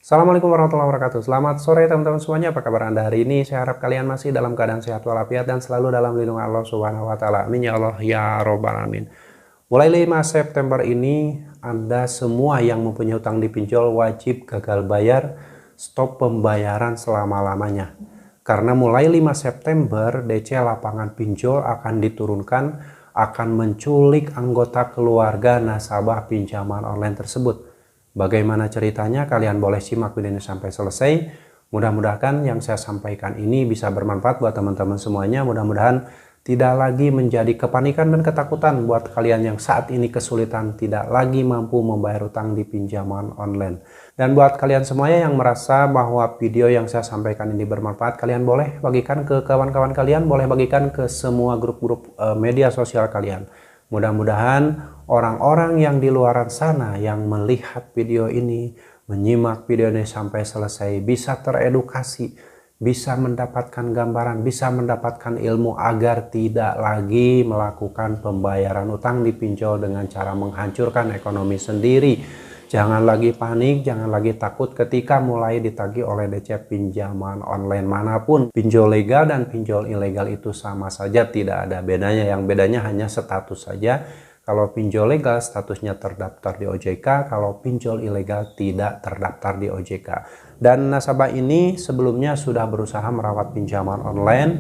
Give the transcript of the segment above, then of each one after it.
Assalamualaikum warahmatullahi wabarakatuh. Selamat sore teman-teman semuanya. Apa kabar Anda hari ini? Saya harap kalian masih dalam keadaan sehat walafiat dan selalu dalam lindungan Allah Subhanahu wa taala. Amin ya Allah ya robbal alamin. Mulai 5 September ini Anda semua yang mempunyai utang di pinjol wajib gagal bayar, stop pembayaran selama-lamanya. Karena mulai 5 September DC lapangan pinjol akan diturunkan, akan menculik anggota keluarga nasabah pinjaman online tersebut. Bagaimana ceritanya? Kalian boleh simak video ini sampai selesai. Mudah-mudahan yang saya sampaikan ini bisa bermanfaat buat teman-teman semuanya. Mudah-mudahan tidak lagi menjadi kepanikan dan ketakutan buat kalian yang saat ini kesulitan tidak lagi mampu membayar utang di pinjaman online. Dan buat kalian semuanya yang merasa bahwa video yang saya sampaikan ini bermanfaat, kalian boleh bagikan ke kawan-kawan kalian, boleh bagikan ke semua grup-grup media sosial kalian. Mudah-mudahan orang-orang yang di luar sana yang melihat video ini, menyimak video ini sampai selesai, bisa teredukasi, bisa mendapatkan gambaran, bisa mendapatkan ilmu agar tidak lagi melakukan pembayaran utang di pinjol dengan cara menghancurkan ekonomi sendiri. Jangan lagi panik, jangan lagi takut ketika mulai ditagih oleh DC pinjaman online manapun. Pinjol legal dan pinjol ilegal itu sama saja, tidak ada bedanya. Yang bedanya hanya status saja. Kalau pinjol legal statusnya terdaftar di OJK, kalau pinjol ilegal tidak terdaftar di OJK. Dan nasabah ini sebelumnya sudah berusaha merawat pinjaman online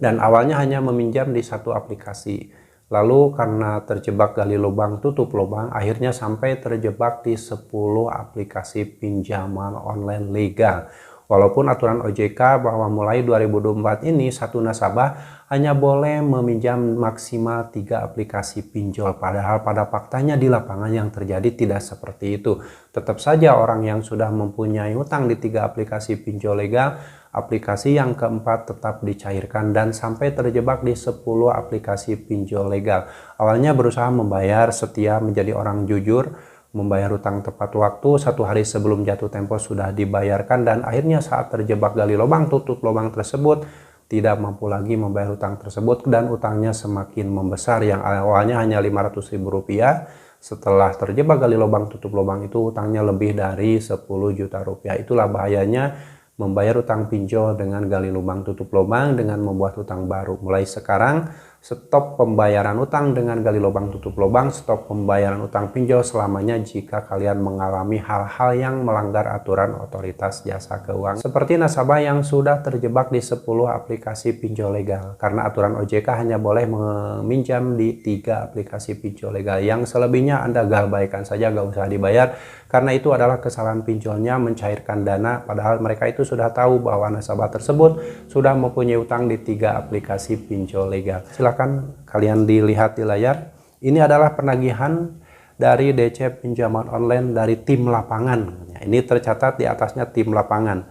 dan awalnya hanya meminjam di satu aplikasi. Lalu karena terjebak gali lubang tutup lubang, akhirnya sampai terjebak di 10 aplikasi pinjaman online legal. Walaupun aturan OJK bahwa mulai 2024 ini satu nasabah hanya boleh meminjam maksimal 3 aplikasi pinjol. Padahal pada faktanya di lapangan yang terjadi tidak seperti itu. Tetap saja orang yang sudah mempunyai utang di 3 aplikasi pinjol legal, aplikasi yang keempat tetap dicairkan dan sampai terjebak di 10 aplikasi pinjol legal. Awalnya berusaha membayar setia, menjadi orang jujur, membayar utang tepat waktu, 1 hari sebelum jatuh tempo sudah dibayarkan, dan akhirnya saat terjebak gali lubang tutup lubang tersebut tidak mampu lagi membayar utang tersebut dan utangnya semakin membesar. Yang awalnya hanya Rp500.000, setelah terjebak gali lubang tutup lubang itu utangnya lebih dari 10 juta rupiah. Itulah bahayanya membayar utang pinjol dengan gali lubang tutup lubang dengan membuat utang baru. Mulai sekarang stop pembayaran utang dengan gali lubang tutup lubang, stop pembayaran utang pinjol selamanya jika kalian mengalami hal-hal yang melanggar aturan otoritas jasa keuangan. Seperti nasabah yang sudah terjebak di 10 aplikasi pinjol legal. Karena aturan OJK hanya boleh meminjam di 3 aplikasi pinjol legal. Yang selebihnya Anda gabaikan saja, gak usah dibayar. Karena itu adalah kesalahan pinjolnya mencairkan dana, padahal mereka itu sudah tahu bahwa nasabah tersebut sudah mempunyai utang di 3 aplikasi pinjol legal. Silakan kalian dilihat di layar. Ini adalah penagihan dari DC pinjaman online dari tim lapangan. Ini tercatat di atasnya tim lapangan.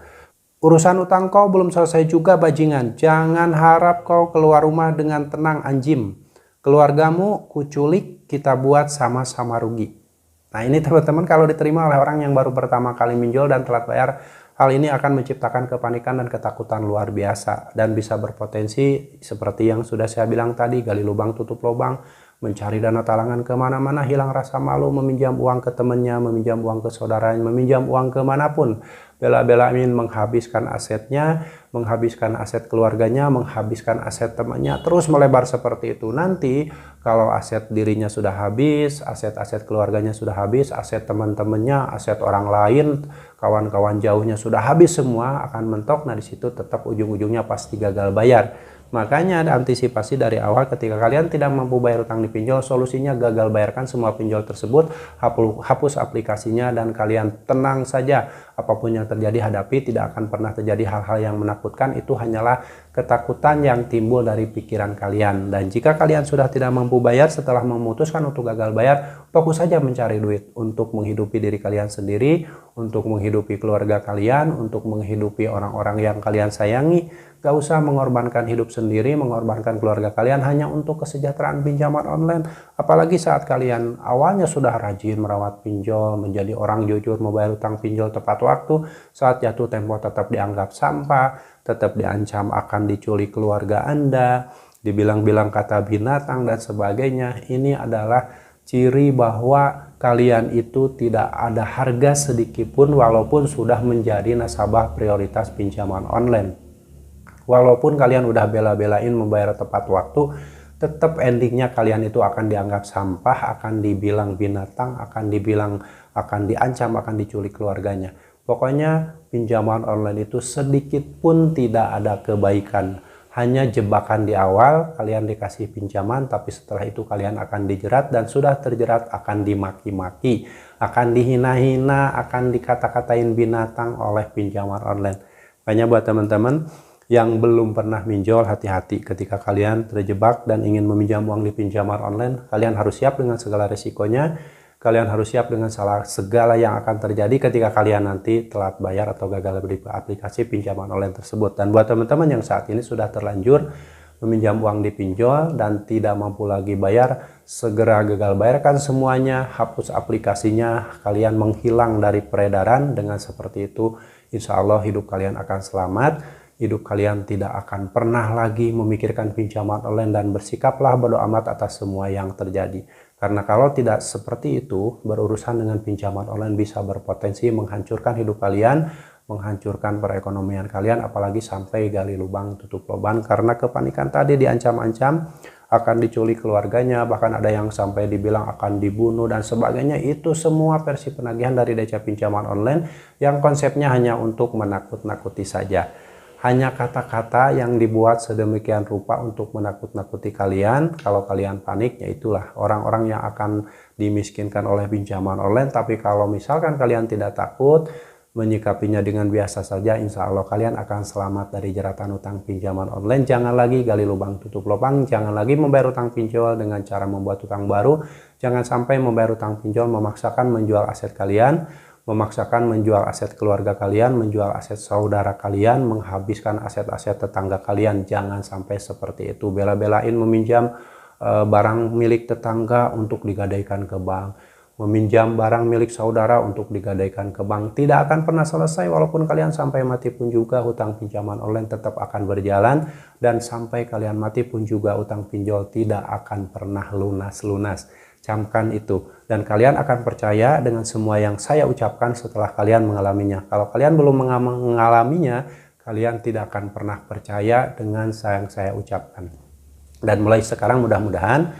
Urusan utang kau belum selesai juga bajingan. Jangan harap kau keluar rumah dengan tenang anjim. Keluargamu kuculik, kita buat sama-sama rugi. Nah ini teman-teman, kalau diterima oleh orang yang baru pertama kali minjol dan telat bayar, hal ini akan menciptakan kepanikan dan ketakutan luar biasa dan bisa berpotensi seperti yang sudah saya bilang tadi, gali lubang tutup lubang, mencari dana talangan kemana-mana, hilang rasa malu, meminjam uang ke temannya, meminjam uang ke saudaranya, meminjam uang kemanapun, bela-belain menghabiskan asetnya, menghabiskan aset keluarganya, menghabiskan aset temannya, terus melebar seperti itu. Nanti kalau aset dirinya sudah habis, aset-aset keluarganya sudah habis, aset teman-temannya, aset orang lain, kawan-kawan jauhnya sudah habis semua, akan mentok. Nah disitu tetap ujung-ujungnya pasti gagal bayar. Makanya ada antisipasi dari awal ketika kalian tidak mampu bayar utang di pinjol, solusinya gagal bayarkan semua pinjol tersebut, hapus aplikasinya dan kalian tenang saja. Apapun yang terjadi hadapi, tidak akan pernah terjadi hal-hal yang menakutkan. Itu hanyalah ketakutan yang timbul dari pikiran kalian. Dan jika kalian sudah tidak mampu bayar setelah memutuskan untuk gagal bayar, fokus saja mencari duit untuk menghidupi diri kalian sendiri, untuk menghidupi keluarga kalian, untuk menghidupi orang-orang yang kalian sayangi. Gak usah mengorbankan hidup sendiri, mengorbankan keluarga kalian hanya untuk kesejahteraan pinjaman online. Apalagi saat kalian awalnya sudah rajin merawat pinjol, menjadi orang jujur, membayar utang pinjol tepat waktu, saat jatuh tempo tetap dianggap sampah, tetap diancam akan diculik keluarga Anda, dibilang-bilang kata binatang dan sebagainya. Ini adalah ciri bahwa kalian itu tidak ada harga sedikit pun walaupun sudah menjadi nasabah prioritas pinjaman online. Walaupun kalian udah bela-belain membayar tepat waktu, tetap endingnya kalian itu akan dianggap sampah, akan dibilang binatang, akan diancam, akan diculik keluarganya. Pokoknya pinjaman online itu sedikit pun tidak ada kebaikan. Hanya jebakan di awal, kalian dikasih pinjaman, tapi setelah itu kalian akan dijerat, dan sudah terjerat akan dimaki-maki, akan dihina-hina, akan dikata-katain binatang oleh pinjaman online. Makanya buat teman-teman yang belum pernah pinjol, hati-hati ketika kalian terjebak dan ingin meminjam uang di pinjaman online. Kalian harus siap dengan segala resikonya. Kalian harus siap dengan segala yang akan terjadi ketika kalian nanti telat bayar atau gagal beli aplikasi pinjaman online tersebut. Dan buat teman-teman yang saat ini sudah terlanjur meminjam uang di pinjol dan tidak mampu lagi bayar, segera gagal bayarkan semuanya, hapus aplikasinya, kalian menghilang dari peredaran. Dengan seperti itu, insya Allah hidup kalian akan selamat. Hidup kalian tidak akan pernah lagi memikirkan pinjaman online, dan bersikaplah bodo amat atas semua yang terjadi. Karena kalau tidak seperti itu, berurusan dengan pinjaman online bisa berpotensi menghancurkan hidup kalian, menghancurkan perekonomian kalian, apalagi sampai gali lubang tutup lubang karena kepanikan tadi, diancam-ancam akan diculik keluarganya, bahkan ada yang sampai dibilang akan dibunuh dan sebagainya. Itu semua versi penagihan dari DC pinjaman online yang konsepnya hanya untuk menakut-nakuti saja. Hanya kata-kata yang dibuat sedemikian rupa untuk menakut-nakuti kalian. Kalau kalian panik, ya itulah orang-orang yang akan dimiskinkan oleh pinjaman online. Tapi kalau misalkan kalian tidak takut, menyikapinya dengan biasa saja, insya Allah kalian akan selamat dari jeratan utang pinjaman online. Jangan lagi gali lubang tutup lubang, jangan lagi membayar utang pinjol dengan cara membuat utang baru. Jangan sampai membayar utang pinjol memaksakan menjual aset kalian, memaksakan menjual aset keluarga kalian, menjual aset saudara kalian, menghabiskan aset-aset tetangga kalian. Jangan sampai seperti itu. Bela-belain meminjam barang milik tetangga untuk digadaikan ke bank, meminjam barang milik saudara untuk digadaikan ke bank. Tidak akan pernah selesai. Walaupun kalian sampai mati pun juga, hutang pinjaman online tetap akan berjalan, dan sampai kalian mati pun juga utang pinjol tidak akan pernah lunas-lunas. Camkan itu, dan kalian akan percaya dengan semua yang saya ucapkan setelah kalian mengalaminya. Kalau kalian belum mengalaminya, kalian tidak akan pernah percaya dengan yang saya ucapkan. Dan mulai sekarang mudah-mudahan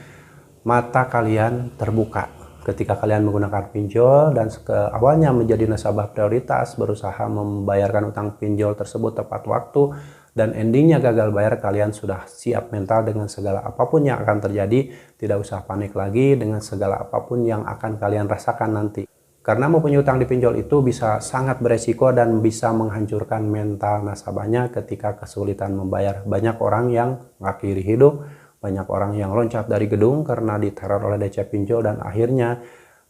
mata kalian terbuka ketika kalian menggunakan pinjol, dan awalnya menjadi nasabah prioritas, berusaha membayarkan utang pinjol tersebut tepat waktu, dan endingnya gagal bayar. Kalian sudah siap mental dengan segala apapun yang akan terjadi. Tidak usah panik lagi dengan segala apapun yang akan kalian rasakan nanti. Karena mempunyai utang di pinjol itu bisa sangat beresiko dan bisa menghancurkan mental nasabahnya ketika kesulitan membayar. Banyak orang yang mengakhiri hidup, banyak orang yang loncat dari gedung karena diteror oleh DC pinjol, dan akhirnya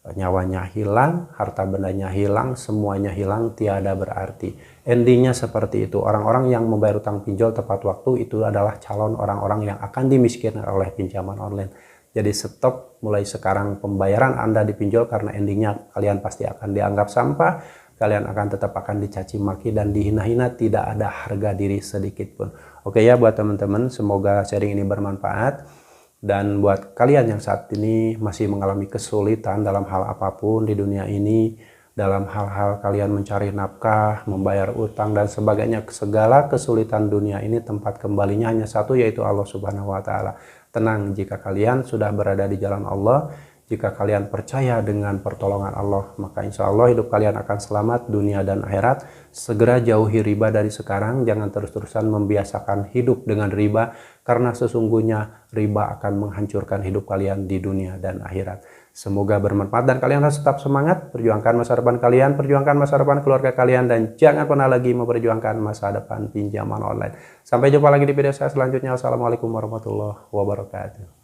nyawanya hilang, harta bendanya hilang, semuanya hilang, tiada berarti. Endingnya seperti itu. Orang-orang yang membayar utang pinjol tepat waktu itu adalah calon orang-orang yang akan dimiskinkan oleh pinjaman online. Jadi stop mulai sekarang pembayaran Anda di pinjol, karena endingnya kalian pasti akan dianggap sampah, kalian akan tetap akan dicaci maki dan dihina-hina, tidak ada harga diri sedikit pun. Oke ya buat teman-teman, semoga sharing ini bermanfaat. Dan buat kalian yang saat ini masih mengalami kesulitan dalam hal apapun di dunia ini, dalam hal-hal kalian mencari nafkah, membayar utang dan sebagainya, segala kesulitan dunia ini tempat kembalinya hanya satu, yaitu Allah Subhanahu wa Ta'ala. Tenang, jika kalian sudah berada di jalan Allah, jika kalian percaya dengan pertolongan Allah, maka insya Allah hidup kalian akan selamat dunia dan akhirat. Segera jauhi riba dari sekarang, jangan terus-terusan membiasakan hidup dengan riba, karena sesungguhnya riba akan menghancurkan hidup kalian di dunia dan akhirat. Semoga bermanfaat dan kalian harus tetap semangat, perjuangkan masa depan kalian, perjuangkan masa depan keluarga kalian, dan jangan pernah lagi memperjuangkan masa depan pinjaman online. Sampai jumpa lagi di video saya selanjutnya. Wassalamualaikum warahmatullahi wabarakatuh.